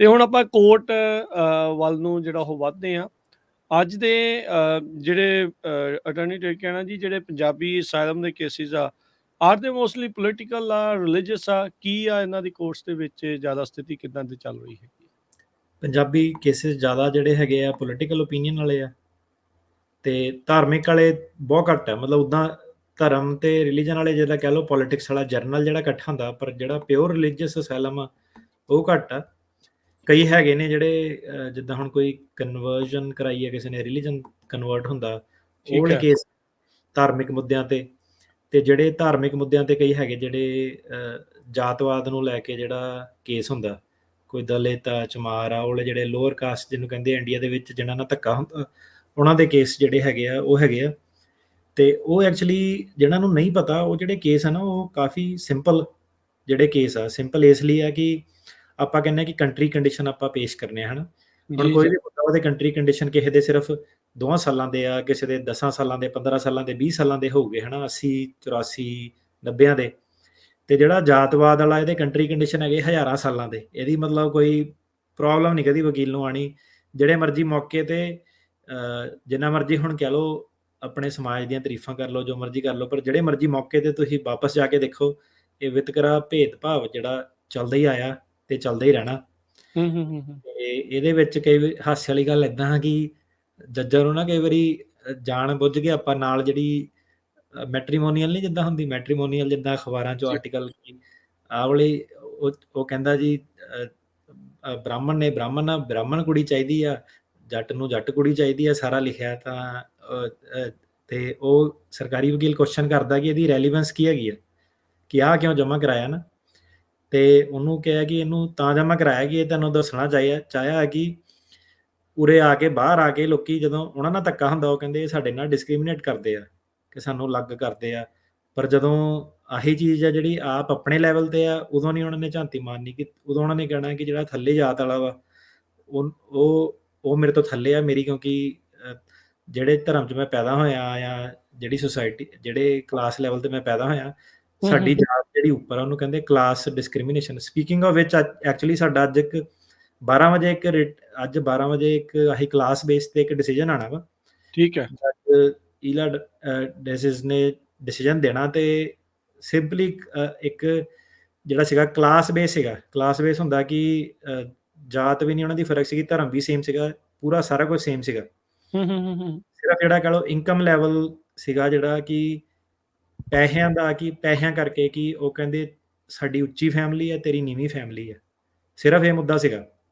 ਤੇ ਹੁਣ ਆਪਾਂ ਕੋਰਟ ਵੱਲ ਨੂੰ ਜਿਹੜਾ ਉਹ ਵੱਧਦੇ ਹਾਂ। ਅੱਜ ਦੇ ਜਿਹੜੇ ਅਟਾਰਨੀ ਜਨਰਲ ਕਹਿਣਾ ਜੀ, ਜਿਹੜੇ ਪੰਜਾਬੀ ਅਸਾਈਲਮ ਦੇ ਕੇਸਿਸ ਆ, ਆਰ ਦੇ ਮੋਸਟਲੀ ਪੋਲੀਟੀਕਲ ਆ, ਰਿਲੀਜੀਅਸ ਆ, ਕੀ ਆ ਇਹਨਾਂ ਦੀ ਕੋਰਟਸ ਦੇ ਵਿੱਚ ਜ਼ਿਆਦਾ ਸਥਿਤੀ ਕਿੱਦਾਂ ਦੀ ਚੱਲ ਰਹੀ ਹੈਗੀ? ਪੰਜਾਬੀ ਕੇਸਿਸ ਜ਼ਿਆਦਾ ਜਿਹੜੇ ਹੈਗੇ ਆ ਪੋਲੀਟੀਕਲ ਓਪੀਨੀਅਨ ਵਾਲੇ ਆ, ਤੇ ਧਾਰਮਿਕ ਵਾਲੇ ਬਹੁਤ ਘੱਟ ਆ। ਮਤਲਬ ਉੱਦਾਂ ਧਰਮ ਤੇ ਰਿਲੀਜਨ ਵਾਲੇ ਜਿਹੜਾ ਕਹਿ ਲਓ ਪੋਲੀਟਿਕਸ ਵਾਲਾ ਜਰਨਲ ਜਿਹੜਾ ਇਕੱਠਾ ਹੁੰਦਾ, ਪਰ ਜਿਹੜਾ ਪਿਓਰ ਰਿਲੀਜੀਅਸ ਅਸਾਈਲਮ ਆ ਉਹ ਘੱਟ ਆ। ਕਈ ਹੈਗੇ ਨੇ ਜਿਹੜੇ ਜਿੱਦਾਂ ਹੁਣ ਕੋਈ ਕਨਵਰਜਨ ਕਰਾਈ ਹੈ ਕਿਸੇ ਨੇ, ਰਿਲੀਜਨ ਕਨਵਰਟ ਹੁੰਦਾ, ਉਹ ਠੀਕ ਵਾਲੇ ਹੈ। ਕੇਸ ਧਾਰਮਿਕ ਮੁੱਦਿਆਂ ਤੇ ਜਿਹੜੇ ਧਾਰਮਿਕ ਮੁੱਦਿਆਂ ਤੇ ਕਈ ਹੈਗੇ ਜਿਹੜੇ ਜਾਤਵਾਦ ਨੂੰ ਲੈ ਕੇ ਜਿਹੜਾ ਕੇਸ ਹੁੰਦਾ, ਕੋਈ ਦਲਿਤ ਆ, ਚਮਾਰ ਆ, ਉਹਲੇ ਜਿਹੜੇ ਲੋਅਰ ਕਾਸਟ ਜਿਹਨੂੰ ਕਹਿੰਦੇ ਇੰਡੀਆ ਦੇ ਵਿੱਚ ਜਿਨ੍ਹਾਂ ਨਾਲ ਧੱਕਾ ਹੁੰਦਾ, ਉਹਨਾਂ ਦੇ ਕੇਸ ਜਿਹੜੇ ਹੈਗੇ ਆ ਉਹ ਹੈਗੇ ਆ। ਤੇ ਉਹ ਐਕਚੁਅਲੀ ਜਿਹਨਾਂ ਨੂੰ ਨਹੀਂ ਪਤਾ, ਉਹ ਜਿਹੜੇ ਕੇਸ ਆ ਨਾ ਉਹ ਕਾਫੀ ਸਿੰਪਲ ਜਿਹੜੇ ਕੇਸ ਆ। ਸਿੰਪਲ ਇਸ ਲਈ ਆ ਕਿ ਆਪਾਂ ਕਹਿੰਦੇ ਕਿ ਕੰਟਰੀ ਕੰਡੀਸ਼ਨ ਆਪਾਂ ਪੇਸ਼ ਕਰਨੇ ਆ, ਹਨਾ। ਹੁਣ ਜੀ ਕੋਈ ਜੀ। ਵੀ ਮੁੱਦਾ ਉਹਦੇ ਕੰਟਰੀ ਕੰਡੀਸ਼ਨ ਕਿਸੇ ਦੇ ਸਿਰਫ 2 ਸਾਲਾਂ ਦੇ ਆ, ਕਿਸੇ ਦੇ 10 ਸਾਲਾਂ ਦੇ, 15 ਸਾਲਾਂ ਦੇ, 20 ਸਾਲਾਂ ਦੇ ਹੋਊਗੇ, ਹਨਾ, 80 84 90 ਦੇ। ਤੇ ਜਿਹੜਾ ਜਾਤਵਾਦ ਵਾਲਾ ਇਹਦੇ ਕੰਟਰੀ ਕੰਡੀਸ਼ਨ ਹੈਗੇ ਹਜ਼ਾਰਾਂ ਸਾਲਾਂ ਦੇ। ਇਹਦੀ ਮਤਲਬ ਕੋਈ ਪ੍ਰੋਬਲਮ ਨਹੀਂ ਕਦੀ ਵਕੀਲ ਨੂੰ ਆਣੀ। ਜਿਹੜੇ ਮਰਜ਼ੀ ਮੌਕੇ ਤੇ ਜਿੰਨਾ ਮਰਜ਼ੀ ਹੁਣ ਕਹਿ ਲਓ ਆਪਣੇ ਸਮਾਜ ਦੀਆਂ ਤਾਰੀਫਾਂ ਕਰ ਲਓ, ਜੋ ਮਰਜ਼ੀ ਕਰ ਲਓ, ਪਰ ਜਿਹੜੇ ਮਰਜ਼ੀ ਮੌਕੇ ਤੇ ਤੁਸੀਂ ਵਾਪਸ ਜਾ ਕੇ ਦੇਖੋ, ਇਹ ਵਿਤਕਰਾ ਭੇਦਭਾਵ ਜਿਹੜਾ ਚੱਲਦਾ ਹੀ ਆਇਆ ਤੇ ਚੱਲਦਾ ਹੀ ਰਹਿਣਾ। ਤੇ ਇਹਦੇ ਵਿੱਚ ਕਈ ਹਾਸੇ ਵਾਲੀ ਗੱਲ ਏਦਾਂ ਕਿ ਜੱਜਾਂ ਨੂੰ ਨਾ ਕਈ ਵਾਰੀ ਜਾਣ ਬੁੱਝ ਕੇ ਆਪਾਂ ਨਾਲ ਜਿਹੜੀ ਮੈਟਰੀਮੋਨੀਅਲ ਨਹੀਂ ਜਿੱਦਾਂ ਹੁੰਦੀ, ਮੈਟਰੀਮੋਨੀਅਲ ਜਿੱਦਾਂ ਅਖਬਾਰਾਂ 'ਚੋਂ ਜੀ। ਆਰਟੀਕਲ ਆਹ ਵਾਲੀ, ਉਹ ਕਹਿੰਦਾ ਜੀ ਬ੍ਰਾਹਮਣ ਨੇ ਬ੍ਰਾਹਮਣ ਕੁੜੀ ਚਾਹੀਦੀ ਆ, ਜੱਟ ਨੂੰ ਜੱਟ ਕੁੜੀ ਚਾਹੀਦੀ ਆ, ਸਾਰਾ ਲਿਖਿਆ। ਤਾਂ ਤੇ ਉਹ ਸਰਕਾਰੀ ਵਕੀਲ ਕੁਐਸਚਨ ਕਰਦਾ ਕਿ ਇਹਦੀ ਰੈਲੀਵੈਂਸ ਕੀ ਹੈਗੀ ਆ, ਕਿ ਆਹ ਕਿਉਂ ਜਮ੍ਹਾਂ ਕਰਾਇਆ ਨਾ। ਤੇ ਉਹਨੂੰ ਕਿਹਾ ਕਿ ਇਹਨੂੰ ਤਾਂ ਜਮ੍ਹਾਂ ਕਰਾਇਆ ਕਿ ਇਹ ਤੁਹਾਨੂੰ ਦੱਸਣਾ ਚਾਹਿਆ ਕਿ ਉਰੇ ਆ ਕੇ ਬਾਹਰ ਆ ਕੇ ਲੋਕੀ ਜਦੋਂ ਉਹਨਾਂ ਨਾਲ ਧੱਕਾ ਹੁੰਦਾ, ਉਹ ਕਹਿੰਦੇ ਸਾਡੇ ਨਾਲ ਡਿਸਕ੍ਰਿਮੀਨੇਟ ਕਰਦੇ ਆ, ਕਿ ਸਾਨੂੰ ਅਲੱਗ ਕਰਦੇ ਆ। ਪਰ ਜਦੋਂ ਆਹੀ ਚੀਜ਼ ਆ ਜਿਹੜੀ ਆਪ ਆਪਣੇ ਲੈਵਲ ਤੇ ਆ, ਉਦੋਂ ਨਹੀਂ ਉਹਨਾਂ ਨੇ ਝਾਂਤੀ ਮਾਰਨੀ। ਕਿ ਉਦੋਂ ਉਹਨਾਂ ਨੇ ਕਹਿਣਾ ਕਿ ਜਿਹੜਾ ਥੱਲੇ ਜਾਤ ਵਾਲਾ ਵਾ ਉਹ ਮੇਰੇ ਤੋਂ ਥੱਲੇ ਆ ਮੇਰੀ, ਕਿਉਂਕਿ ਜਿਹੜੇ ਧਰਮ 'ਚ ਮੈਂ ਪੈਦਾ ਹੋਇਆ ਜਾਂ ਜਿਹੜੀ ਸੁਸਾਇਟੀ ਜਿਹੜੇ ਕਲਾਸ ਲੈਵਲ ਤੇ ਮੈਂ ਪੈਦਾ ਹੋਇਆ, ਸਾਡੀ ਜਾਤ ਜਿਹੜੀ ਉੱਪਰ ਆ ਉਹਨੂੰ ਕਹਿੰਦੇ class discrimination. Speaking of which actually ਸਾਡਾ ਅੱਜ 12 ਵਜੇ ਇੱਕ ਆਹੀ ਕਲਾਸ ਬੇਸ ਤੇ ਇੱਕ ਡਿਸੀਜਨ ਆਣਾ ਵਾ। ਠੀਕ ਹੈ। ਜੱਜ ਈਲਾ ਡੈਸਿਸ ਨੇ ਡਿਸੀਜਨ ਦੇਣਾ, ਤੇ ਸਿੰਪਲੀ ਇੱਕ ਜਿਹੜਾ ਸੀਗਾ ਕਲਾਸ ਬੇਸ ਸੀਗਾ। ਕਲਾਸ ਬੇਸ ਹੁੰਦਾ ਕਿ ਜਾਤ ਵੀ ਨਹੀਂ ਉਹਨਾਂ ਦੀ ਫਰਕ ਸੀਗੀ, ਧਰਮ ਵੀ ਸੇਮ ਸੀਗਾ, ਪੂਰਾ ਸਾਰਾ ਕੁਝ ਸੇਮ ਸੀਗਾ। ਸਿਰਫ ਜਿਹੜਾ ਕਹ ਲਓ ਇਨਕਮ ਲੈਵਲ ਸੀਗਾ, ਜਿਹੜਾ ਕਿ ਪੈਸਿਆਂ ਕਰਕੇ ਕਿ ਉਹ ਕਹਿੰਦੇ ਸਾਡੀ ਉੱਚੀ ਫੈਮਿਲੀ ਹੈ, ਤੇਰੀ ਨੀਵੀਂ ਫੈਮਿਲੀ ਹੈ। ਸਿਰਫ ਇਹ ਮੁੱਦਾ ਸੀਗਾ।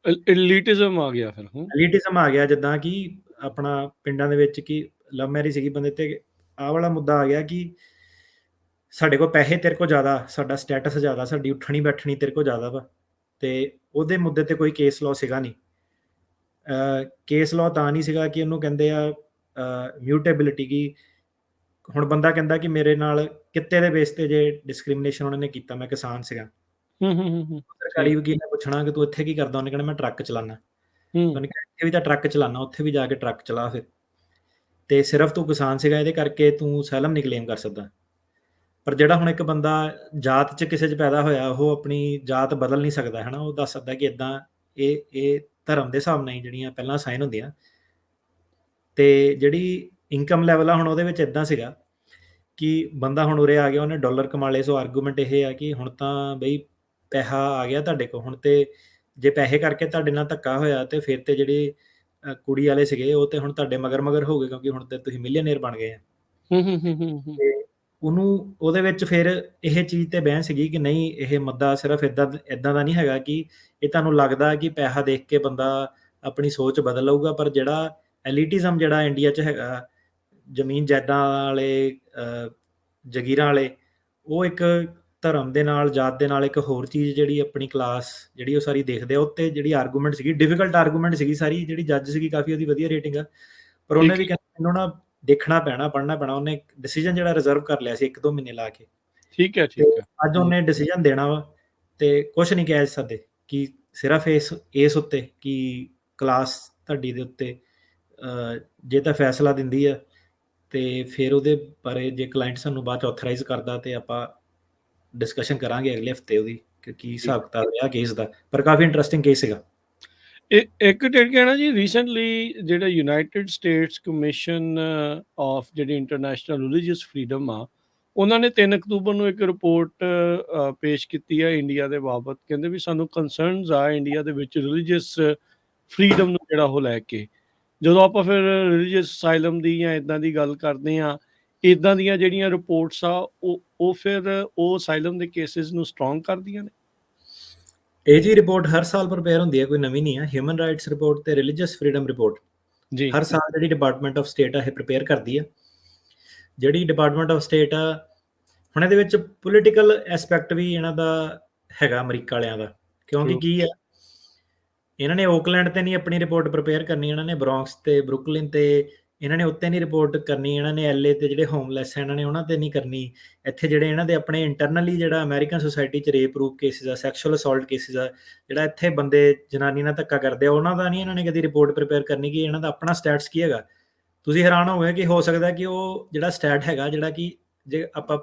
ਐਲੀਟਿਜ਼ਮ ਆ ਗਿਆ ਫਿਰ। ਐਲੀਟਿਜ਼ਮ ਆ ਗਿਆ, ਜਿੱਦਾਂ ਕਿ ਆਪਣਾ ਪਿੰਡਾਂ ਦੇ ਵਿੱਚ ਕਿ ਲਵ ਮੈਰਿਜ ਸੀਗੀ ਬੰਦੇ ਤੇ, ਆਹ ਵਾਲਾ ਮੁੱਦਾ ਆ ਗਿਆ ਕਿ ਸਾਡੇ ਕੋਲ ਪੈਸੇ ਤੇਰੇ ਕੋਲ ਜ਼ਿਆਦਾ, ਸਾਡਾ ਸਟੇਟਸ ਜ਼ਿਆਦਾ, ਸਾਡੀ ਉੱਠਣੀ ਬੈਠਣੀ ਤੇਰੇ ਕੋਲ ਜ਼ਿਆਦਾ ਵਾ। ਤੇ ਉਹਦੇ ਮੁੱਦੇ ਤੇ ਕੋਈ ਕੇਸ ਲਾਅ ਸੀਗਾ ਨਹੀਂ। ਕੇਸ ਲਾਅ ਤਾਂ ਨਹੀਂ ਸੀਗਾ ਕਿ ਉਹਨੂੰ ਕਹਿੰਦੇ ਆ ਮਿਊਟੇਬਿਲਿਟੀ, ਕਿ ਹੁਣ ਬੰਦਾ ਕਹਿੰਦਾ ਕਿ ਮੇਰੇ ਨਾਲ ਕਿੱਤੇ ਦੇ ਬੇਸ ਤੇ ਜੇ ਡਿਸਕ੍ਰਿਮੀਨੇਸ਼ਨ ਉਹਨਾਂ ਨੇ ਕੀਤਾ, ਮੈਂ ਕਿਸਾਨ ਸੀਗਾ, ਸਰਕਾਰੀ ਵਕੀਲ ਨੇ ਪੁੱਛਣਾ ਕਿ ਤੂੰ ਇੱਥੇ ਕੀ ਕਰਦਾ, ਉਹਨੇ ਕਹਿਣਾ ਮੈਂ ਟਰੱਕ ਚਲਾਉਣਾ। ਉਹਨੇ ਕਹਿਣਾ ਇੱਥੇ ਵੀ ਤਾਂ ਟਰੱਕ ਚਲਾਉਣਾ, ਉੱਥੇ ਵੀ ਜਾ ਕੇ ਟਰੱਕ ਚਲਾ ਫਿਰ, ਤੇ ਸਿਰਫ ਤੂੰ ਕਿਸਾਨ ਸੀਗਾ ਇਹਦੇ ਕਰਕੇ ਤੂੰ ਅਸਾਈਲਮ ਨਹੀਂ ਕਲੇਮ ਕਰ ਸਕਦਾ। ਪਰ ਜਿਹੜਾ ਹੁਣ ਇੱਕ ਬੰਦਾ ਜਾਤ 'ਚ ਕਿਸੇ 'ਚ ਪੈਦਾ ਹੋਇਆ, ਉਹ ਆਪਣੀ ਜਾਤ ਬਦਲ ਨਹੀਂ ਸਕਦਾ, ਹੈ ਨਾ। ਉਹ ਦੱਸ ਸਕਦਾ ਕਿ ਇੱਦਾਂ ਇਹ ਧਰਮ ਦੇ ਹਿਸਾਬ ਨਾਲ ਹੀ ਜਿਹੜੀਆਂ ਪਹਿਲਾਂ ਸਾਈਨ ਹੁੰਦੀਆਂ। ਤੇ ਜਿਹੜੀ ਇਨਕਮ ਲੈਵਲ ਆ ਹੁਣ ਉਹਦੇ ਵਿੱਚ ਇੱਦਾਂ ਸੀਗਾ ਕਿ ਬੰਦਾ ਹੁਣ ਉਰੇ ਆ ਗਿਆ, ਉਹਨੇ ਡਾਲਰ ਕਮਾ ਲਏ। ਸੋ ਆਰਗੂਮੈਂਟ ਇਹ ਆ ਕਿ ਹੁਣ ਤਾਂ ਬਈ ਪੈਸਾ ਆ ਗਿਆ ਤੁਹਾਡੇ ਕੋਲ, ਹੁਣ ਤੇ ਜੇ ਪੈਸੇ ਕਰਕੇ ਤੁਹਾਡੇ ਨਾਲ ਧੱਕਾ ਹੋਇਆ ਤੇ ਫਿਰ ਤੇ ਜਿਹੜੇ ਕੁੜੀ ਵਾਲੇ ਸੀਗੇ ਉਹ ਤੇ ਹੁਣ ਤੁਹਾਡੇ ਮਗਰ ਹੋ ਗਏ, ਕਿਉਂਕਿ ਹੁਣ ਤੇ ਤੁਸੀਂ ਮਿਲੀਅਨੇਅਰ ਬਣ ਗਏ ਆ। ਤੇ ਉਹਦੇ ਵਿੱਚ ਫਿਰ ਇਹ ਚੀਜ਼ ਤੇ ਬਹਿਸ ਸੀਗੀ ਕਿ ਨਹੀਂ, ਇਹ ਮੁੱਦਾ ਸਿਰਫ ਇਦਾਂ ਦਾ ਨਹੀਂ ਹੈਗਾ ਕਿ ਇਹ ਤੁਹਾਨੂੰ ਲੱਗਦਾ ਕਿ ਪੈਸਾ ਦੇਖ ਕੇ ਬੰਦਾ ਆਪਣੀ ਸੋਚ ਬਦਲ ਲਊਗਾ। ਪਰ ਜਿਹੜਾ ਐਲੀਟਿਜ਼ਮ ਜਿਹੜਾ ਇੰਡੀਆ 'ਚ ਹੈਗਾ, ਜ਼ਮੀਨ ਜਾਇਦਾਦ ਵਾਲੇ, ਜਗੀਰਾਂ ਵਾਲੇ, ਉਹ ਇੱਕ ਧਰਮ ਦੇ ਨਾਲ, ਜਾਤ ਦੇ ਨਾਲ ਇੱਕ ਹੋਰ ਚੀਜ਼ ਜਿਹੜੀ ਆਪਣੀ ਕਲਾਸ ਜਿਹੜੀ ਉਹ ਸਾਰੀ ਦੇਖਦੇ ਆ। ਉੱਤੇ ਜਿਹੜੀ ਆਰਗੂਮੈਂਟ ਸੀਗੀ, ਡਿਫੀਕਲਟ ਆਰਗੂਮੈਂਟ ਸੀਗੀ ਸਾਰੀ। ਜਿਹੜੀ ਜੱਜ ਸੀਗੀ ਕਾਫੀ ਉਹਦੀ ਵਧੀਆ ਰੇਟਿੰਗ ਆ, ਪਰ ਉਹਨੇ ਵੀ ਕਹਿੰਦਾ ਮੈਨੂੰ ਨਾ ਦੇਖਣਾ ਪੈਣਾ, ਪੜ੍ਹਨਾ ਪੈਣਾ। ਉਹਨੇ ਡਿਸੀਜਨ ਜਿਹੜਾ ਰਿਜ਼ਰਵ ਕਰ ਲਿਆ ਸੀ 1-2 ਮਹੀਨੇ ਲਾ ਕੇ। ਠੀਕ ਹੈ। ਅੱਜ ਉਹਨੇ ਡਿਸੀਜਨ ਦੇਣਾ ਵਾ ਤੇ ਕੁਛ ਨਹੀਂ ਕਹਿ ਸਕਦੇ, ਕਿ ਸਿਰਫ ਇਸ ਉੱਤੇ ਕਿ ਕਲਾਸ ਤੁਹਾਡੀ ਦੇ ਉੱਤੇ ਜੇ ਤਾਂ ਫੈਸਲਾ ਦਿੰਦੀ ਆ, ਤੇ ਫਿਰ ਉਹਦੇ ਬਾਰੇ ਜੇ ਕਲਾਇੰਟ ਸਾਨੂੰ ਬਾਅਦ 'ਚ ਆਥੋਰਾਈਜ਼ ਕਰਦਾ ਤੇ ਆਪਾਂ ਡਿਸਕਸ਼ਨ ਕਰਾਂਗੇ ਅਗਲੇ ਹਫ਼ਤੇ ਉਹਦੀ, ਕਿ ਕੀ ਹਿਸਾਬ ਕਿਤਾਬ ਰਿਹਾ ਕੇਸ ਦਾ। ਪਰ ਕਾਫੀ ਇੰਟਰਸਟਿੰਗ ਕੇਸ ਸੀਗਾ। ਇੱਕ ਟਿੜਕਿਆ ਨਾ ਜੀ, ਰੀਸੈਂਟਲੀ ਜਿਹੜਾ ਯੂਨਾਈਟਿਡ ਸਟੇਟਸ ਕਮਿਸ਼ਨ ਆਫ ਜਿਹੜੀ ਇੰਟਰਨੈਸ਼ਨਲ ਰਿਲੀਜੀਅਸ ਫਰੀडम ਆ, ਉਹਨਾਂ ਨੇ 3 ਅਕਤੂਬਰ ਨੂੰ ਇੱਕ ਰਿਪੋਰਟ ਪੇਸ਼ ਕੀਤੀ ਹੈ ਇੰਡੀਆ ਦੇ ਬਾਬਤ। ਕਹਿੰਦੇ ਵੀ ਸਾਨੂੰ ਕੰਸਰਨਸ ਆ ਇੰਡੀਆ ਦੇ ਵਿੱਚ ਰਿਲੀਜੀਅਸ ਫਰੀडम ਨੂੰ ਜਿਹੜਾ ਉਹ ਲੈ ਕੇ। ਜਦੋਂ ਆਪਾਂ ਫਿਰ ਰਿਲੀਜੀਅਸ ਅਸਾਈਲਮ ਦੀ ਜਾਂ ਇਦਾਂ ਦੀ ਗੱਲ ਕਰਦੇ ਆ, ਇਦਾਂ ਦੀਆਂ ਜਿਹੜੀਆਂ ਰਿਪੋਰਟਸ ਆ ਉਹ ਫਿਰ ਉਹ ਅਸਾਈਲਮ ਦੇ ਕੇਸਿਸ ਨੂੰ ਸਟਰੋਂਗ ਕਰਦੀਆਂ ਨੇ। ਇਹ ਜੀ ਰਿਪੋਰਟ ਹਰ ਸਾਲ ਪ੍ਰਪੇਅਰ ਹੁੰਦੀ ਹੈ, ਕੋਈ ਨਵੀਂ ਨਹੀਂ ਹੈ। ਹਿਊਮਨ ਰਾਈਟਸ ਰਿਪੋਰਟ ਤੇ ਰਿਲੀਜੀਅਸ ਫਰੀडम ਰਿਪੋਰਟ ਜੀ ਹਰ ਸਾਲ ਜਿਹੜੀ ਡਿਪਾਰਟਮੈਂਟ ਆਫ ਸਟੇਟ ਆ ਇਹ ਪ੍ਰਪੇਅਰ ਕਰਦੀ ਆ। ਜਿਹੜੀ ਡਿਪਾਰਟਮੈਂਟ ਆਫ ਸਟੇਟ ਆ, ਹੁਣ ਇਹਦੇ ਵਿੱਚ ਪੋਲੀਟੀਕਲ ਐਸਪੈਕਟ ਵੀ ਇਹਨਾਂ ਦਾ ਹੈਗਾ ਅਮਰੀਕਾ ਵਾਲਿਆਂ ਦਾ, ਕਿਉਂਕਿ True. ਕੀ ਆ, ਇਹਨਾਂ ਨੇ ਓਕਲੈਂਡ ਤੇ ਨਹੀਂ ਆਪਣੀ ਰਿਪੋਰਟ ਪ੍ਰਪੇਅਰ ਕਰਨੀ, ਇਹਨਾਂ ਨੇ ਬ੍ਰੌਂਕਸ ਤੇ ਬਰੁਕਲਿਨ ਤੇ ਇਹਨਾਂ ਨੇ ਉੱਤੇ ਨਹੀਂ ਰਿਪੋਰਟ ਕਰਨੀ, ਇਹਨਾਂ ਨੇ LA ਤੇ ਜਿਹੜੇ ਹੋਮਲੈਸ ਇਹਨਾਂ ਨੇ ਉਹਨਾਂ ਤੇ ਨਹੀਂ ਕਰਨੀ। ਇੱਥੇ ਜਿਹੜੇ ਇਹਨਾਂ ਦੇ ਆਪਣੇ ਇੰਟਰਨਲੀ ਜਿਹੜਾ ਅਮਰੀਕਨ ਸੁਸਾਇਟੀ 'ਚ ਰੇਪ ਰੂਪ ਕੇਸਿਸ ਆ, ਸੈਕਸ਼ੂਅਲ ਅਸੌਲਟ ਕੇਸਿਸ ਆ, ਜਿਹੜਾ ਇੱਥੇ ਬੰਦੇ ਜਨਾਨੀ ਨਾਲ ਧੱਕਾ ਕਰਦੇ ਆ, ਉਹਨਾਂ ਦਾ ਨਹੀਂ ਇਹਨਾਂ ਨੇ ਕਦੀ ਰਿਪੋਰਟ ਪ੍ਰਪੇਅਰ ਕਰਨੀ ਕਿ ਇਹਨਾਂ ਦਾ ਆਪਣਾ ਸਟੈਟਸ ਕੀ ਹੈਗਾ। ਤੁਸੀਂ ਹੈਰਾਨ ਹੋਵੋਗੇ ਕਿ ਹੋ ਸਕਦਾ ਕਿ ਉਹ ਜਿਹੜਾ ਸਟੈਟ ਹੈਗਾ, ਜਿਹੜਾ ਕਿ ਜੇ ਆਪਾਂ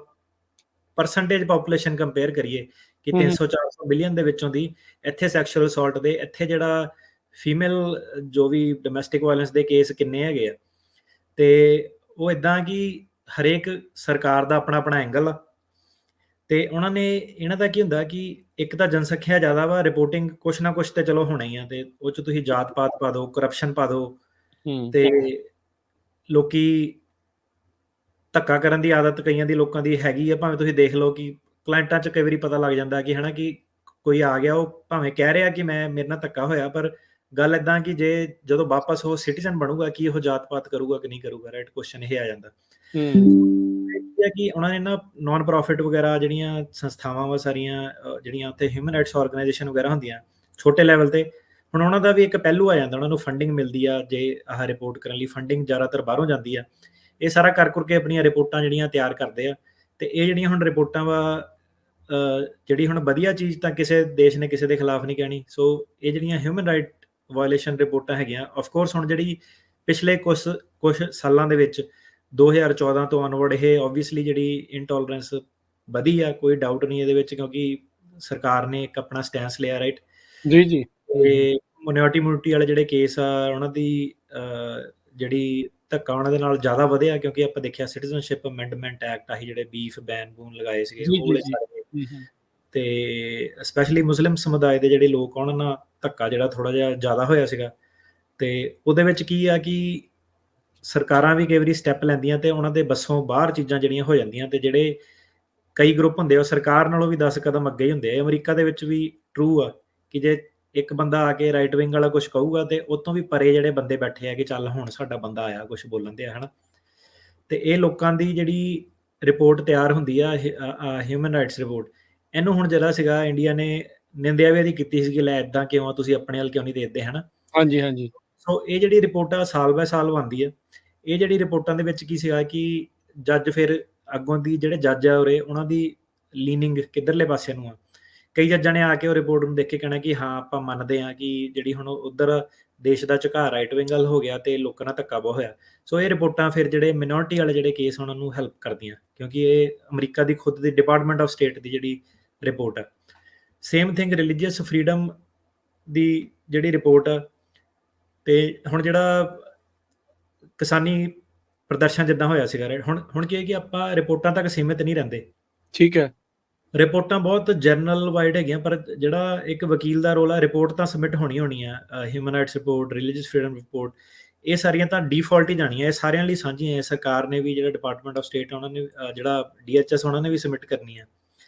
ਪਰਸੈਂਟੇਜ ਪਾਪੂਲੇਸ਼ਨ ਕੰਪੇਅਰ ਕਰੀਏ ਕਿ 300-400 ਬਿਲੀਅਨ ਦੇ ਵਿੱਚੋਂ ਦੀ ਇੱਥੇ ਸੈਕਸ਼ੂਅਲ ਅਸੌਲਟ ਦੇ, ਇੱਥੇ ਜਿਹੜਾ ਫੀਮੇਲ ਜੋ ਵੀ ਡੋਮੈਸਟਿਕ ਵਾਇਲੈਂਸ ਦੇ ਕੇਸ ਕਿੰਨੇ ਹੈਗੇ ਆ, ਤੇ ਉਹ ਇਦਾਂ ਕਿ ਹਰੇਕ ਸਰਕਾਰ ਦਾ ਆਪਣਾ ਆਪਣਾ ਐਂਗਲ ਆ। ਤੇ ਉਹਨਾਂ ਨੇ ਇਹਨਾਂ ਦਾ ਕੀ ਹੁੰਦਾ ਕਿ ਇੱਕ ਤਾਂ ਜਨਸੰਖਿਆ ਜ਼ਿਆਦਾ ਵਾ, ਰਿਪੋਰਟਿੰਗ ਕੁਛ ਨਾ ਕੁਛ ਤੇ ਚਲੋ ਹੋਣਾ ਹੀ ਆ, ਤੇ ਉਹ 'ਚ ਤੁਸੀਂ ਜਾਤ ਪਾਤ ਪਾ ਦਿਓ, ਕਰਪਸ਼ਨ ਪਾ ਦਿਓ, ਤੇ ਲੋਕੀ ਧੱਕਾ ਕਰਨ ਦੀ ਆਦਤ ਕਈਆਂ ਦੀ ਲੋਕਾਂ ਦੀ ਹੈਗੀ ਆ। ਭਾਵੇਂ ਤੁਸੀਂ ਦੇਖ ਲਓ ਕਿ ਕਲਾਇੰਟਾਂ 'ਚ ਕਈ ਵਾਰੀ ਪਤਾ ਲੱਗ ਜਾਂਦਾ ਕਿ ਹਨਾ ਕਿ ਕੋਈ ਆ ਗਿਆ, ਉਹ ਭਾਵੇਂ ਕਹਿ ਰਿਹਾ ਕਿ ਮੇਰੇ ਨਾਲ ਧੱਕਾ ਹੋਇਆ, ਪਰ ਗੱਲ ਏਦਾਂ ਕਿ ਜਦੋਂ ਵਾਪਸ ਉਹ ਸਿਟੀਜ਼ਨ ਬਣੂਗਾ ਕਿ ਉਹ ਜਾਤ ਪਾਤ ਕਰੂਗਾ ਕਿ ਨਹੀਂ ਕਰੂਗਾ, ਰਾਈਟ ਕੁਐਸਚਨ ਇਹ ਆ ਜਾਂਦਾ। ਇਹ ਹੈ ਕਿ ਉਹਨਾਂ ਨੇ ਨਾ ਨਾਨ ਪ੍ਰੋਫਿਟ ਵਗੈਰਾ ਜਿਹੜੀਆਂ ਸੰਸਥਾਵਾਂ ਵਾ ਸਾਰੀਆਂ, ਜਿਹੜੀਆਂ ਉੱਥੇ ਹਿਊਮਨ ਰਾਈਟਸ ਆਰਗੇਨਾਈਜੇਸ਼ਨ ਵਗੈਰਾ ਹੁੰਦੀਆਂ ਛੋਟੇ ਲੈਵਲ ਤੇ, ਹੁਣ ਉਹਨਾਂ ਦਾ ਵੀ ਇੱਕ ਪਹਿਲੂ ਆ ਜਾਂਦਾ, ਉਹਨਾਂ ਨੂੰ ਫੰਡਿੰਗ ਮਿਲਦੀ ਆ। ਜੇ ਆਹ ਰਿਪੋਰਟ ਕਰਨ ਲਈ ਫੰਡਿੰਗ ਜ਼ਿਆਦਾਤਰ ਬਾਹਰੋਂ ਜਾਂਦੀ ਆ। ਇਹ ਸਾਰਾ ਕਰ ਕਰਕੇ ਆਪਣੀਆਂ ਰਿਪੋਰਟਾਂ ਜਿਹੜੀਆਂ ਤਿਆਰ ਕਰਦੇ ਆ, ਤੇ ਇਹ ਜਿਹੜੀਆਂ ਹੁਣ ਰਿਪੋਰਟਾਂ ਵਾ, ਜਿਹੜੀ ਹੁਣ ਵਧੀਆ ਚੀਜ਼ ਤਾਂ ਕਿਸੇ ਦੇਸ਼ ਨੇ ਕਿਸੇ ਦੇ ਖਿਲਾਫ ਨਹੀਂ ਕਹਿਣੀ। ਸੋ ਇਹ ਜਿਹੜੀਆਂ ਹਿਊਮਨ ਰਾਈਟ ਵਾਇਲੇਸ਼ਨ ਰਿਪੋਰਟਾਂ ਹੈਗੀਆਂ, ਆਫ ਕੋਰਸ ਹੁਣ ਜਿਹੜੀ ਪਿਛਲੇ ਕੁਛ ਸਾਲਾਂ ਦੇ ਵਿੱਚ 2014 ਤੋਂ ਅਨਵਰਡ ਇਹ ਓਬਵੀਅਸਲੀ ਜਿਹੜੀ ਇਨਟੋਲਰੈਂਸ ਵਧੀ ਆ, ਕੋਈ ਡਾਊਟ ਨਹੀਂ ਇਹਦੇ ਵਿੱਚ, ਕਿਉਂਕਿ ਸਰਕਾਰ ਨੇ ਇੱਕ ਆਪਣਾ ਸਟੈਂਸ ਲਿਆ, ਰਾਈਟ ਜੀ ਤੇ ਮਿਨੋਰਟੀ ਵਾਲੇ ਜਿਹੜੇ ਕੇਸ ਆ, ਉਹਨਾਂ ਦੀ ਜਿਹੜੀ ਧੱਕਾ ਉਹਨਾਂ ਦੇ ਨਾਲ ਜ਼ਿਆਦਾ ਵਧਿਆ, ਕਿਉਂਕਿ ਆਪਾਂ ਦੇਖਿਆ ਸਿਟੀਜ਼ਨਸ਼ਿਪ ਅਮੈਂਡਮੈਂਟ ਐਕਟ ਆਹੀ ਜਿਹੜੇ ਬੀਫ ਬੈਨ ਬੂਨ ਲਗਾਏ ਸੀਗੇ ਉਹ ਤੇ ਸਪੈਸ਼ਲੀ ਮੁਸਲਿਮ ਸਮੁਦਾਇ ਦੇ ਜਿਹੜੇ ਲੋਕ ਉਹਨਾਂ ਨਾਲ ਧੱਕਾ ਜਿਹੜਾ ਥੋੜਾ ਜਿਹਾ ਜ਼ਿਆਦਾ ਹੋਇਆ ਸੀਗਾ। ਤੇ ਉਹਦੇ ਵਿੱਚ ਕੀ ਆ ਕਿ ਸਰਕਾਰਾਂ ਵੀ ਕਈ ਵਾਰੀ ਸਟੈਪ ਲੈਂਦੀਆਂ ਤੇ ਉਹਨਾਂ ਦੇ ਬੱਸੋਂ ਬਾਹਰ ਚੀਜ਼ਾਂ ਜਿਹੜੀਆਂ ਹੋ ਜਾਂਦੀਆਂ, ਤੇ ਜਿਹੜੇ ਕਈ ਗਰੁੱਪ ਹੁੰਦੇ ਉਹ ਸਰਕਾਰ ਨਾਲੋਂ ਵੀ 10 ਕਦਮ ਅੱਗੇ ਹੀ ਹੁੰਦੇ ਆ। ਅਮਰੀਕਾ ਦੇ ਵਿੱਚ ਵੀ ਟਰੂ ਆ ਕਿ ਜੇ ਇੱਕ ਬੰਦਾ ਆ ਕੇ ਰਾਈਟ ਵਿੰਗ ਵਾਲਾ ਕੁਝ ਕਹੂਗਾ, ਤੇ ਉਹ ਤੋਂ ਵੀ ਪਰੇ ਜਿਹੜੇ ਬੰਦੇ ਬੈਠੇ ਆ ਕਿ ਚੱਲ ਹੁਣ ਸਾਡਾ ਬੰਦਾ ਆਇਆ ਕੁਝ ਬੋਲਣ ਦੇ, ਹਨਾ। ਤੇ ਇਹ ਲੋਕਾਂ ਦੀ ਜਿਹੜੀ ਰਿਪੋਰਟ ਤਿਆਰ ਹੁੰਦੀ ਆ, ਹਿਊਮਨ ਰਾਈਟਸ ਰਿਪੋਰਟ, ਇਹਨੂੰ ਹੁਣ ਜਿਹੜਾ ਸੀਗਾ ਇੰਡੀਆ ਨੇ ਨਿੰਦਿਆ ਵੀ ਇਹਦੀ ਕੀਤੀ ਸੀ ਕਿ ਲੈ ਇਦਾਂ ਕਿਉਂ, ਤੁਸੀਂ ਆਪਣੇ ਵੱਲ ਕਿਉਂ ਨਹੀਂ ਦੇਖਦੇ, ਹਨਾ। ਹਾਂਜੀ। ਸੋ ਇਹ ਜਿਹੜੀ ਰਿਪੋਰਟ ਆ ਸਾਲ ਬਾਏ ਸਾਲ ਬਣਦੀ ਆ। ਇਹ ਜਿਹੜੀ ਰਿਪੋਰਟਾਂ ਦੇ ਵਿੱਚ ਕੀ ਸੀਗਾ ਕਿ ਜੱਜ ਫਿਰ ਅੱਗੋਂ ਦੀ ਜਿਹੜੇ ਜੱਜ ਆ ਉਰੇ, ਉਹਨਾਂ ਦੀ ਲੀਨਿੰਗ ਕਿੱਧਰਲੇ ਪਾਸੇ ਨੂੰ ਆ। ਕਈ ਜੱਜਾਂ ਨੇ ਆ ਕੇ ਉਹ ਰਿਪੋਰਟ ਨੂੰ ਦੇਖ ਕੇ ਕਹਿਣਾ ਕਿ ਹਾਂ ਆਪਾਂ ਮੰਨਦੇ ਹਾਂ ਕਿ ਜਿਹੜੀ ਹੁਣ ਉੱਧਰ ਦੇਸ਼ ਦਾ ਝੁਕਾਅ ਰਾਈਟ ਵਿੰਗ ਵੱਲ ਹੋ ਗਿਆ ਤੇ ਲੋਕਾਂ ਨਾਲ ਧੱਕਾ ਬਹੁਤ ਹੋਇਆ। ਸੋ ਇਹ ਰਿਪੋਰਟਾਂ ਫਿਰ ਜਿਹੜੇ ਮਿਨੋਰਟੀ ਵਾਲੇ ਜਿਹੜੇ ਕੇਸ ਉਹਨਾਂ ਨੂੰ ਹੈਲਪ ਕਰਦੀਆਂ, ਕਿਉਂਕਿ ਇਹ ਅਮਰੀਕਾ ਦੀ ਖੁਦ ਦੀ ਡਿਪਾਰਟਮੈਂਟ ਆਫ ਸਟੇਟ ਦੀ ਜਿਹੜੀ ਰਿਪੋਰਟ ਆ। ਸੇਮ ਥਿੰਗ ਰਿਲੀਜੀਅਸ ਫਰੀडम ਦੀ ਜਿਹੜੀ ਰਿਪੋਰਟ ਆ। ਤੇ ਹੁਣ ਜਿਹੜਾ ਕਿਸਾਨੀ ਪ੍ਰਦਰਸ਼ਨ ਜਿੱਦਾਂ ਹੋਇਆ ਸੀਗਾ, ਰਾਈਟ, ਹੁਣ ਕੀ ਹੈ ਕਿ ਆਪਾਂ ਰਿਪੋਰਟਾਂ ਤੱਕ ਸੀਮਿਤ ਨਹੀਂ ਰਹਿੰਦੇ। ਠੀਕ ਹੈ। ਰਿਪੋਰਟਾਂ ਬਹੁਤ ਜਰਨਲ ਵਾਈਡ ਹੈਗੀਆਂ, ਪਰ ਜਿਹੜਾ ਇੱਕ ਵਕੀਲ ਦਾ ਰੋਲ ਆ, ਰਿਪੋਰਟ ਤਾਂ ਸਬਮਿਟ ਹੋਣੀ ਆ। Human rights report, religious freedom report, ਇਹ ਸਾਰੀਆਂ ਤਾਂ ਡਿਫਾਲਟ ਹੀ ਜਾਣੀਆਂ, ਇਹ ਸਾਰਿਆਂ ਲਈ ਸਾਂਝੀਆਂ ਹੈ। ਸਰਕਾਰ ਨੇ ਵੀ, ਜਿਹੜਾ ਡਿਪਾਰਟਮੈਂਟ ਆਫ ਸਟੇਟ ਉਹਨਾਂ ਨੇ, ਜਿਹੜਾ DHS ਉਹਨਾਂ ਨੇ ਵੀ ਸਬਮਿਟ ਕਰਨੀ ਆ।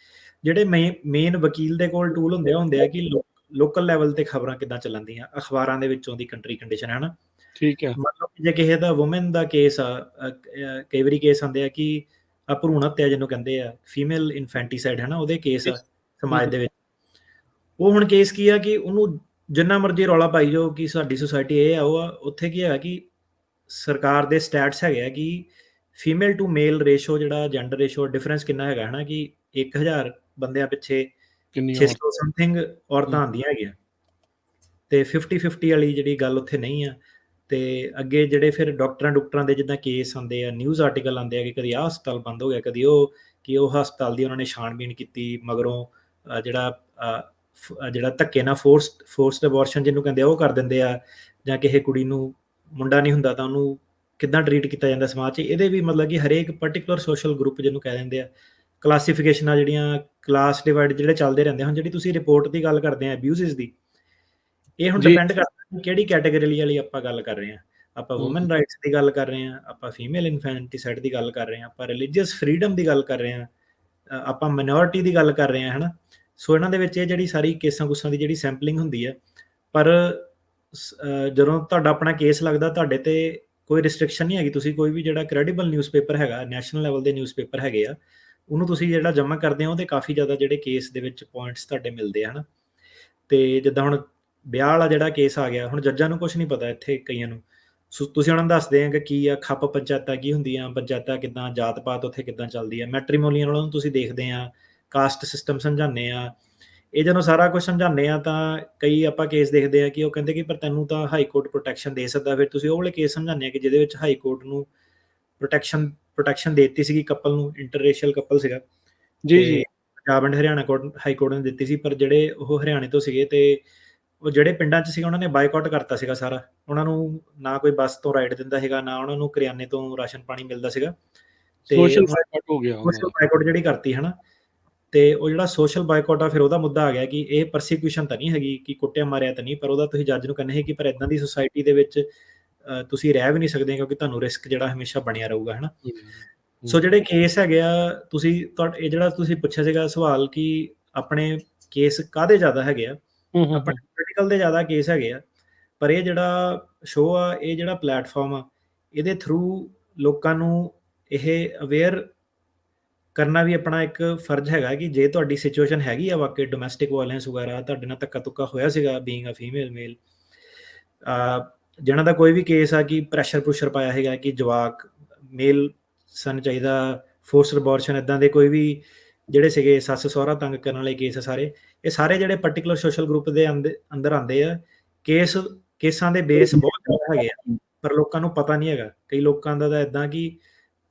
ਜਿਹੜੇ ਮੇਨ ਵਕੀਲ ਦੇ ਕੋਲ ਟੂਲ ਹੁੰਦੇ ਆ ਕਿ ਲੋਕਲ ਲੈਵਲ ਤੇ ਖਬਰਾਂ ਕਿੱਦਾਂ ਚੱਲਣਦੀਆਂ, ਅਖਬਾਰਾਂ ਦੇ ਵਿੱਚੋਂ ਦੀ ਕੰਟਰੀ ਕੰਡੀਸ਼ਨ, ਹੈ ਨਾ। ਠੀਕ ਹੈ। ਮਤਲਬ ਜੇ ਕਿਸੇ ਦਾ ਵੂਮਨ ਦਾ ਕੇਸ ਆ, ਕਈ ਵਾਰੀ ਕੇਸ ਆਉਂਦੇ ਆ ਕਿ ਭਰੂਣ ਹੱਤਿਆ ਜਿਹਨੂੰ ਕਹਿੰਦੇ ਆ, ਫੀਮੇਲ ਇਨਫੈਂਟੀਸਾਈਡ, ਹੈ ਨਾ, ਉਹਦੇ ਕੇਸ ਆ ਸਮਾਜ ਦੇ ਵਿੱਚ। ਉਹ ਹੁਣ ਕੇਸ ਕੀ ਆ ਕਿ ਉਹਨੂੰ ਜਿੰਨਾ ਮਰਜ਼ੀ ਰੌਲਾ ਪਾਈ ਜਾਓ ਕਿ ਸਾਡੀ ਸੁਸਾਇਟੀ ਇਹ ਆ ਉਹ ਆ, ਉੱਥੇ ਕੀ ਹੈਗਾ ਕਿ ਸਰਕਾਰ ਦੇ ਸਟੈਟਸ ਹੈਗੇ ਆ ਕਿ ਫੀਮੇਲ ਟੂ ਮੇਲ ਰੇਸ਼ੋ, ਜਿਹੜਾ ਜੈਂਡਰ ਰੇਸ਼ੋ ਡਿਫਰੈਂਸ ਕਿੰਨਾ ਹੈਗਾ, ਹੈ ਨਾ, ਕਿ 1000 ਬੰਦਿਆਂ ਪਿੱਛੇ 600 ਸਮਥਿੰਗ ਔਰਤਾਂ ਆਉਂਦੀਆਂ ਹੈਗੀਆਂ, ਤੇ 50-50 ਵਾਲੀ ਜਿਹੜੀ ਗੱਲ ਉੱਥੇ ਨਹੀਂ ਆ। ਤੇ ਅੱਗੇ ਜਿਹੜੇ ਫਿਰ ਡਾਕਟਰਾਂ ਦੇ ਜਿੱਦਾਂ ਕੇਸ ਆਉਂਦੇ ਆ, ਨਿਊਜ਼ ਆਰਟੀਕਲ ਆਉਂਦੇ ਆ ਕਿ ਕਦੀ ਆਹ ਹਸਪਤਾਲ ਬੰਦ ਹੋ ਗਿਆ, ਕਦੀ ਉਹ, ਕਿ ਉਹ ਹਸਪਤਾਲ ਦੀ ਉਹਨਾਂ ਨੇ ਛਾਣਬੀਣ ਕੀਤੀ, ਮਗਰੋਂ ਜਿਹੜਾ ਜਿਹੜਾ ਧੱਕੇ ਨਾਲ ਫੋਰਸਡ ਅਬੋਰਸ਼ਨ ਜਿਹਨੂੰ ਕਹਿੰਦੇ ਆ ਉਹ ਕਰ ਦਿੰਦੇ ਆ, ਜਾਂ ਕਿਸੇ ਕੁੜੀ ਨੂੰ ਮੁੰਡਾ ਨਹੀਂ ਹੁੰਦਾ ਤਾਂ ਉਹਨੂੰ ਕਿੱਦਾਂ ਟਰੀਟ ਕੀਤਾ ਜਾਂਦਾ ਸਮਾਜ 'ਚ। ਇਹਦੇ ਵੀ ਮਤਲਬ ਕਿ ਹਰੇਕ ਪਰਟੀਕੂਲਰ ਸੋਸ਼ਲ ਗਰੁੱਪ ਜਿਹਨੂੰ ਕਹਿ ਦਿੰਦੇ ਆ, ਕਲਾਸੀਫਿਕੇਸ਼ਨਾਂ ਜਿਹੜੀਆਂ ਕਲਾਸ ਡਿਵਾਈਡ ਜਿਹੜੇ ਚੱਲਦੇ ਰਹਿੰਦੇ ਹੁਣ ਜਿਹੜੀ ਤੁਸੀਂ ਰਿਪੋਰਟ ਦੀ ਗੱਲ ਕਰਦੇ ਆ ਅਬਿਊਜ਼ਸ ਦੀ, ਇਹ ਹੁਣ ਜੀ ਡਿਪੈਂਡ ਕਰਦਾ ਕਿ ਕਿਹੜੀ ਕੈਟਾਗਰੀ ਵਾਲੀ ਆਪਾਂ ਗੱਲ ਕਰ ਰਹੇ ਹਾਂ। ਆਪਾਂ ਹੂੰ ਵੂਮਨ ਰਾਈਟਸ ਦੀ ਗੱਲ ਕਰ ਰਹੇ ਹਾਂ, ਆਪਾਂ ਫੀਮੇਲ ਇਨਫੈਂਟੀਸਾਈਡ ਦੀ ਗੱਲ ਕਰ ਰਹੇ ਹਾਂ, ਆਪਾਂ ਰਿਲੀਜੀਅਸ ਫਰੀडम ਦੀ ਗੱਲ ਕਰ ਰਹੇ ਹਾਂ, ਆਪਾਂ ਮਾਈਨੋਰਿਟੀ ਦੀ ਗੱਲ ਕਰ ਰਹੇ ਹਾਂ, ਹਨਾ। ਸੋ ਇਹਨਾਂ ਦੇ ਵਿੱਚ ਇਹ ਜਿਹੜੀ ਸਾਰੀ ਕੇਸਾਂ ਕੁਸਾਂ ਦੀ ਜਿਹੜੀ ਸੈਂਪਲਿੰਗ ਹੁੰਦੀ ਹੈ, ਪਰ ਜਦੋਂ ਤੁਹਾਡਾ ਆਪਣਾ ਕੇਸ ਲੱਗਦਾ ਤੁਹਾਡੇ ਤੇ ਕੋਈ ਰਿਸਟ੍ਰਿਕਸ਼ਨ ਨਹੀਂ ਹੈਗੀ, ਤੁਸੀਂ ਕੋਈ ਵੀ ਜਿਹੜਾ ਕ੍ਰੈਡੀਬਲ ਨਿਊਜ਼ਪੇਪਰ ਹੈਗਾ, ਨੈਸ਼ਨਲ ਲੈਵਲ ਦੇ ਨਿਊਜ਼ਪੇਪਰ ਹੈਗੇ ਆ, ਉਹਨੂੰ ਤੁਸੀਂ ਜਿਹੜਾ ਜਮ੍ਹਾਂ ਕਰਦੇ ਹੋ ਉਹਦੇ ਕਾਫੀ ਜ਼ਿਆਦਾ ਜਿਹੜੇ ਕੇਸ ਦੇ ਵਿੱਚ ਪੁਆਇੰਟਸ ਤੁਹਾਡੇ ਮਿਲਦੇ ਆ, ਹਨਾ। ਤੇ ਜਿੱਦਾਂ ਹੁਣ ਵਿਆਹ ਵਾਲਾ ਜਿਹੜਾ ਕੇਸ ਆ ਗਿਆ, ਹੁਣ ਜੱਜਾਂ ਨੂੰ ਕੁਝ ਨਹੀਂ ਪਤਾ ਇੱਥੇ ਕਈਆਂ ਨੂੰ, ਸੋ ਤੁਸੀਂ ਉਹਨਾਂ ਨੂੰ ਦੱਸਦੇ ਆ ਕਿ ਕੀ ਆ ਖੱਪ ਪੰਚਾਇਤਾਂ ਕੀ ਹੁੰਦੀਆਂ, ਪੰਚਾਇਤਾਂ ਕਿੱਦਾਂ, ਜਾਤ ਪਾਤ ਉੱਥੇ ਕਿੱਦਾਂ ਚੱਲਦੀ ਆ, ਮੈਟਰੀਮੋਨੀਅਲ ਉਹਨਾਂ ਨੂੰ ਤੁਸੀਂ ਦੇਖਦੇ ਆ, ਕਾਸਟ ਸਿਸਟਮ ਸਮਝਾਉਂਦੇ ਆ। ਇਹ ਜਦੋਂ ਸਾਰਾ ਕੁਝ ਸਮਝਾਉਂਦੇ ਆ ਤਾਂ ਕਈ ਆਪਾਂ ਕੇਸ ਦੇਖਦੇ ਆ ਕਿ ਉਹ ਕਹਿੰਦੇ ਕਿ ਪਰ ਤੈਨੂੰ ਤਾਂ ਹਾਈ ਕੋਰਟ ਪ੍ਰੋਟੈਕਸ਼ਨ ਦੇ ਸਕਦਾ, ਫਿਰ ਤੁਸੀਂ ਉਹ ਵਾਲੇ ਕੇਸ ਸਮਝਾਉਂਦੇ ਆ ਕਿ ਜਿਹਦੇ ਵਿੱਚ ਹਾਈ ਕੋਰਟ ਨੂੰ ਪ੍ਰੋਟੈਕਸ਼ਨ ਦੇ ਦਿੱਤੀ ਸੀਗੀ ਕਪਲ ਨੂੰ, ਇੰਟਰਰੇਸ਼ੀਅਲ ਕਪਲ ਸੀਗਾ, ਜੀ ਜੀ Punjab and Haryana high court ਨੇ ਦਿੱਤੀ ਸੀ, ਪਰ ਜਿਹੜੇ ਉਹ ਹਰਿਆਣੇ ਤੋਂ ਸੀਗੇ ਤੇ ਉਹ ਜਿਹੜੇ ਪਿੰਡਾਂ 'ਚ ਸੀਗਾ ਉਹਨਾਂ ਨੇ ਬਾਈਕਾਟ ਕਰਤਾ ਸੀਗਾ ਸਾਰਾ, ਉਹਨਾਂ ਨੂੰ ਨਾ ਕੋਈ ਬੱਸ ਤੋਂ ਰਾਈਡ ਦਿੰਦਾ ਸੀਗਾ, ਨਾ ਉਹਨਾਂ ਨੂੰ ਕਰਿਆਨੇ ਤੋਂ ਰਾਸ਼ਨ ਪਾਣੀ ਮਿਲਦਾ ਸੀਗਾ, ਤੇ ਸੋਸ਼ਲ ਬਾਈਕਾਟ ਹੋ ਗਿਆ ਉਹਨਾਂ ਸੋਸ਼ਲ ਦਾ। ਬਾਈਕਾਟ ਜਿਹੜੀ ਕਰਤੀ ਹਨਾ। ਤੇ ਉਹ ਜਿਹੜਾ ਸੋਸ਼ਲ ਬਾਈਕਾਟ ਆ ਫਿਰ ਉਹਦਾ ਮੁੱਦਾ ਆ ਗਿਆ ਕਿ ਇਹ ਪਰਸੀਕਿਊਸ਼ਨ ਤਾਂ ਨਹੀਂ ਹੈਗੀ ਕਿ ਕੁੱਟਿਆ ਮਾਰਿਆ ਤਾਂ ਨਹੀਂ, ਪਰ ਉਹਦਾ ਤੁਸੀਂ ਜੱਜ ਨੂੰ ਕਹਿੰਦੇ ਹੈ ਕਿ ਪਰ ਇਦਾਂ ਦੀ ਸੁਸਾਇਟੀ ਦੇ ਵਿੱਚ ਤੁਸੀਂ ਰਹਿ ਵੀ ਨਹੀਂ ਸਕਦੇ ਕਿਉਂਕਿ ਤੁਹਾਨੂੰ ਰਿਸਕ ਜਿਹੜਾ ਹਮੇਸ਼ਾ ਬਣਿਆ ਰਹੂਗਾ, ਹਨਾ। ਸੋ ਜਿਹੜੇ ਕੇਸ ਹੈਗੇ ਆ, ਇਹ ਜਿਹੜਾ ਤੁਸੀਂ ਪੁੱਛਿਆ ਸੀਗਾ ਸਵਾਲ ਕਿ ਆਪਣੇ ਕੇਸ ਕਾਹਦੇ ਜ਼ਿਆਦਾ ਹੈਗੇ ਆ, ਆਪਣੇ ਪੋਲੀਟੀਕਲ ਦੇ ਜ਼ਿਆਦਾ ਕੇਸ ਹੈਗੇ ਆ, ਪਰ ਇਹ ਜਿਹੜਾ ਸ਼ੋਅ ਆ, ਇਹ ਜਿਹੜਾ ਪਲੇਟਫਾਰਮ ਆ, ਇਹਦੇ ਥਰੂ ਲੋਕਾਂ ਨੂੰ ਇਹ ਅਵੇਅਰ ਕਰਨਾ ਵੀ ਆਪਣਾ ਇੱਕ ਫਰਜ਼ ਹੈਗਾ ਕਿ ਜੇ ਤੁਹਾਡੀ ਸਿਚੁਏਸ਼ਨ ਹੈਗੀ ਆ ਵਾਕਈ ਡੋਮੈਸਟਿਕ ਵਾਇਲੈਂਸ ਵਗੈਰਾ, ਤੁਹਾਡੇ ਨਾਲ ਧੱਕਾ ਧੁੱਕਾ ਹੋਇਆ ਸੀਗਾ ਬੀਇੰਗ ਅ ਫੀਮੇਲ ਮੇਲ, ਜਿਹਨਾਂ ਦਾ ਕੋਈ ਵੀ ਕੇਸ ਆ ਕਿ ਪ੍ਰੈਸ਼ਰ ਪਾਇਆ ਹੈਗਾ ਕਿ ਜਵਾਕ ਮੇਲ ਸਨ ਚਾਹੀਦਾ, ਫੋਰਸਡ ਅਬੋਰਸ਼ਨ, ਇਦਾਂ ਦੇ ਕੋਈ ਵੀ ਜਿਹੜੇ ਸੀਗੇ ਸੱਸ ਸਹੁਰਾ ਤੰਗ ਕਰਨ ਵਾਲੇ ਕੇਸ ਸਾਰੇ, ਇਹ ਸਾਰੇ ਜਿਹੜੇ ਪਰਟੀਕੂਲਰ ਸੋਸ਼ਲ ਗਰੁੱਪ ਦੇ ਅੰਦਰ ਆਉਂਦੇ ਆ। ਕੇਸਾਂ ਦੇ ਬੇਸ ਬਹੁਤ ਜ਼ਿਆਦਾ ਹੈਗੇ ਆ, ਪਰ ਲੋਕਾਂ ਨੂੰ ਪਤਾ ਨਹੀਂ ਹੈਗਾ। ਕਈ ਲੋਕਾਂ ਦਾ ਤਾਂ ਇਦਾਂ ਕਿ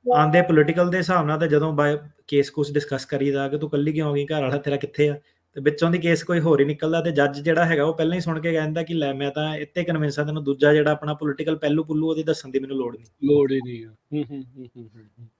ਆਂਦੇ ਪੋਲੀਟੀਕਲ ਦੇ ਹਿਸਾਬ ਨਾਲ, ਤਾਂ ਜਦੋਂ ਕੇਸ ਕੁਛ ਡਿਸਕਸ ਕਰੀਦਾ ਕਿ ਤੂੰ ਕੱਲੀ ਕਿਉਂ ਆ ਗਈ, ਘਰ ਵਾਲਾ ਤੇਰਾ ਕਿੱਥੇ ਆ, ਤੇ ਵਿੱਚੋਂ ਦੀ ਕੇਸ ਕੋਈ ਹੋਰ ਹੀ ਨਿਕਲਦਾ, ਤੇ ਜੱਜ ਜਿਹੜਾ ਹੈਗਾ ਉਹ ਪਹਿਲਾਂ ਹੀ ਸੁਣ ਕੇ ਕਹਿੰਦਾ ਕਿ ਲੈ ਮੈਂ ਤਾਂ ਇੱਥੇ ਕਨਵਿੰਸ ਆ, ਤੈਨੂੰ ਦੂਜਾ ਜਿਹੜਾ ਆਪਣਾ ਪੋਲੀਟੀਕਲ ਪਹਿਲੂ ਉਹਦੀ ਦੱਸਣ ਦੀ ਮੈਨੂੰ ਲੋੜ ਨਹੀਂ। ਲੋੜ ਹੀ ਨਹੀਂ ਆ।